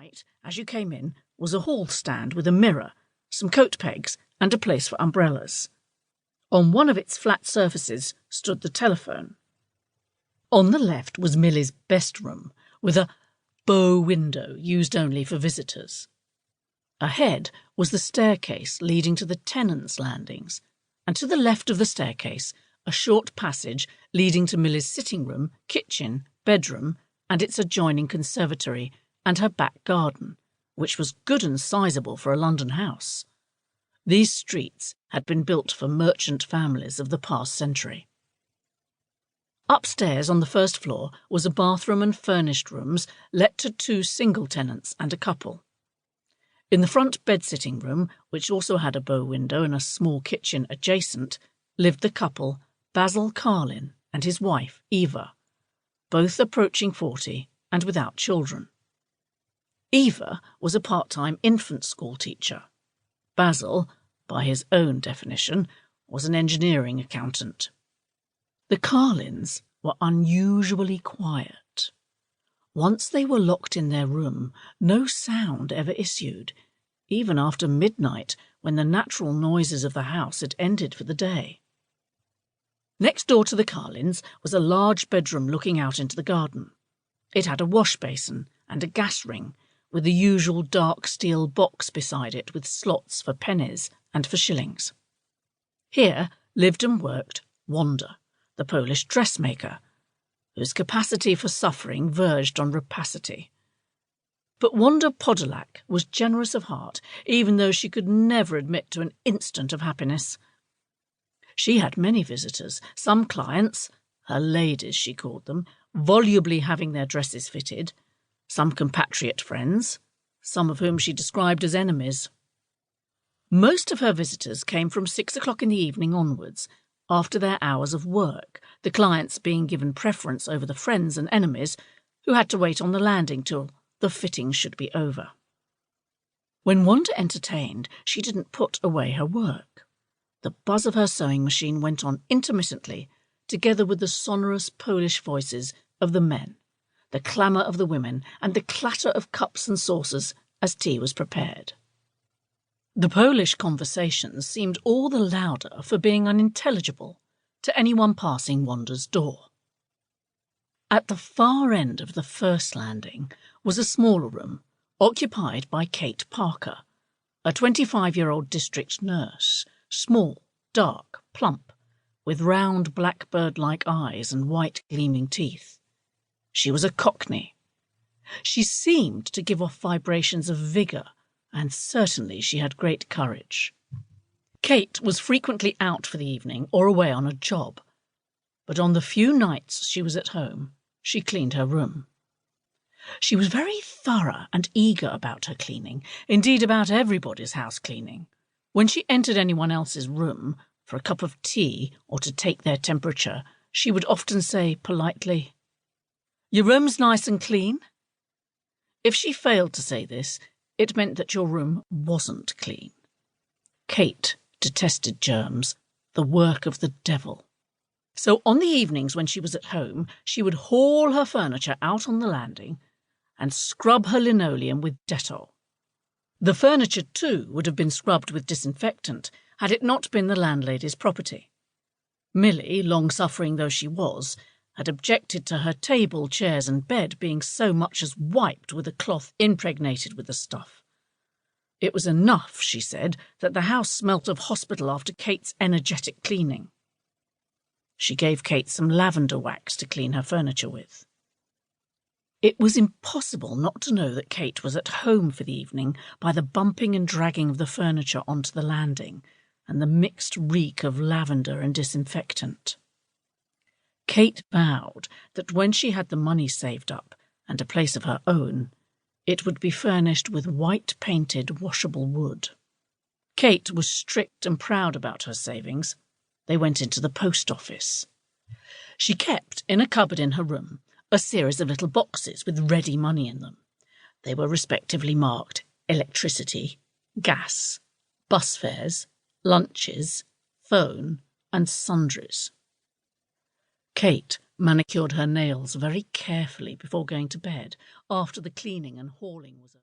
right, as you came in, was a hall stand with a mirror, some coat pegs, and a place for umbrellas. On one of its flat surfaces stood the telephone. On the left was Milly's best room, with a bow window used only for visitors. Ahead was the staircase leading to the tenants' landings, and to the left of the staircase a short passage leading to Milly's sitting room, kitchen, bedroom, and its adjoining conservatory and her back garden, which was good and sizable for a London house. These streets had been built for merchant families of the past century. Upstairs on the first floor was a bathroom and furnished rooms let to 2 single tenants and a couple. In the front bed-sitting room, which also had a bow window and a small kitchen adjacent, lived the couple Basil Carlin and his wife Eva, both approaching 40 and without children. Eva was a part-time infant school teacher. Basil, by his own definition, was an engineering accountant. The Carlins were unusually quiet. Once they were locked in their room, no sound ever issued, even after midnight when the natural noises of the house had ended for the day. Next door to the Carlins was a large bedroom looking out into the garden. It had a wash basin and a gas ring, with the usual dark steel box beside it with slots for pennies and for shillings. Here lived and worked Wanda, the Polish dressmaker, whose capacity for suffering verged on rapacity. But Wanda Podolak was generous of heart, even though she could never admit to an instant of happiness. She had many visitors, some clients, her ladies she called them, volubly having their dresses fitted, some compatriot friends, some of whom she described as enemies. Most of her visitors came from 6 o'clock in the evening onwards, after their hours of work, the clients being given preference over the friends and enemies who had to wait on the landing till the fittings should be over. When Wanda entertained, she didn't put away her work. The buzz of her sewing machine went on intermittently, together with the sonorous Polish voices of the men, the clamour of the women, and the clatter of cups and saucers as tea was prepared. The Polish conversations seemed all the louder for being unintelligible to anyone passing Wanda's door. At the far end of the first landing was a smaller room, occupied by Kate Parker, a 25-year-old district nurse, small, dark, plump, with round blackbird-like eyes and white gleaming teeth. She was a Cockney. She seemed to give off vibrations of vigour, and certainly she had great courage. Kate was frequently out for the evening or away on a job, but on the few nights she was at home, she cleaned her room. She was very thorough and eager about her cleaning, indeed about everybody's house cleaning. When she entered anyone else's room for a cup of tea or to take their temperature, she would often say politely, "Your room's nice and clean?" If she failed to say this, it meant that your room wasn't clean. Kate detested germs, the work of the devil. So on the evenings when she was at home, she would haul her furniture out on the landing and scrub her linoleum with Dettol. The furniture, too, would have been scrubbed with disinfectant had it not been the landlady's property. Milly, long-suffering though she was, had objected to her table, chairs and bed being so much as wiped with a cloth impregnated with the stuff. It was enough, she said, that the house smelt of hospital after Kate's energetic cleaning. She gave Kate some lavender wax to clean her furniture with. It was impossible not to know that Kate was at home for the evening by the bumping and dragging of the furniture onto the landing and the mixed reek of lavender and disinfectant. Kate vowed that when she had the money saved up and a place of her own, it would be furnished with white-painted washable wood. Kate was strict and proud about her savings. They went into the post office. She kept, in a cupboard in her room, a series of little boxes with ready money in them. They were respectively marked electricity, gas, bus fares, lunches, phone, and sundries. Kate manicured her nails very carefully before going to bed, after the cleaning and hauling was over.